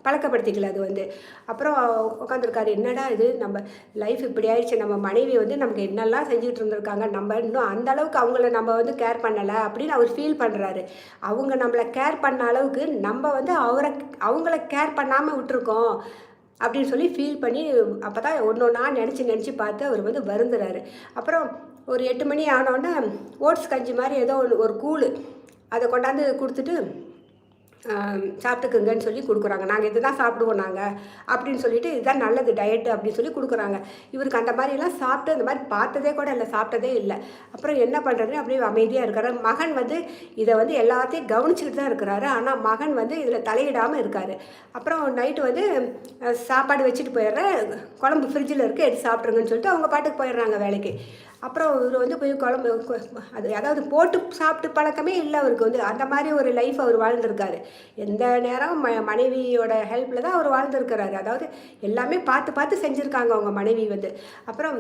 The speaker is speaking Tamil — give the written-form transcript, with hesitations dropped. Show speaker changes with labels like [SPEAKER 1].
[SPEAKER 1] பழக்கப்படுத்திக்கல அது வந்து. அப்புறம் உட்காந்துருக்காரு, என்னடா இது நம்ம லைஃப் இப்படி ஆயிடுச்சு, நம்ம மனைவி வந்து நமக்கு என்னெல்லாம் செஞ்சுட்டு இருந்திருக்காங்க, நம்ம இன்னும் அந்த அளவுக்கு அவங்கள நம்ம வந்து கேர் பண்ணலை அப்படின்னு அவர் ஃபீல் பண்ணுறாரு. அவங்க நம்மளை கேர் பண்ண அளவுக்கு நம்ம வந்து அவங்கள கேர் பண்ணாமல் விட்டுருக்கோம் அப்படின்னு சொல்லி ஃபீல் பண்ணி அப்போ தான் ஒன்று ஒன்றா நினச்சி பார்த்து அவர் வந்து வருந்துறாரு. அப்புறம் ஒரு 8 மணி ஆனோடனே ஓட்ஸ் கஞ்சி மாதிரி ஏதோ ஒரு கூழ் அதை கொண்டாந்து கொடுத்துட்டு சாப்பிட்டுக்குங்கன்னு சொல்லி கொடுக்குறாங்க. நாங்கள் இது தான் சாப்பிடுவோம் நாங்கள் அப்படின்னு சொல்லிட்டு, இதுதான் நல்லது டயட்டு அப்படின்னு சொல்லி கொடுக்குறாங்க. இவருக்கு அந்த மாதிரிலாம் சாப்பிட்டு அந்த மாதிரி பார்த்ததே கூட இல்லை, சாப்பிட்டதே இல்லை. அப்புறம் என்ன பண்ணுறதுன்னு அப்படியே அமைதியாக இருக்கிறாரு. மகன் வந்து இதை வந்து எல்லாத்தையும் கவனிச்சுக்கிட்டு தான் இருக்கிறாரு. ஆனால் மகன் வந்து இதில் தலையிடாமல் இருக்கார். அப்புறம் நைட்டு வந்து சாப்பாடு வச்சுட்டு போயிடுறேன், குழம்பு ஃப்ரிட்ஜில் இருக்குது, எடுத்து சாப்பிட்ருங்கன்னு சொல்லிட்டு அவங்க பாட்டுக்கு போயிடுறாங்க வேலைக்கு. அப்புறம் இவர் வந்து போய் குழம்பு அது அதாவது போட்டு சாப்பிட்டு பழக்கமே இல்லை அவருக்கு வந்து. அந்த மாதிரி ஒரு லைஃப் அவர் வாழ்ந்துருக்காரு. எந்த நேரம் மனைவியோட ஹெல்ப்பில் தான் அவர் வாழ்ந்துருக்கிறாரு. அதாவது எல்லாமே பார்த்து பார்த்து செஞ்சுருக்காங்க அவங்க மனைவி வந்து. அப்புறம்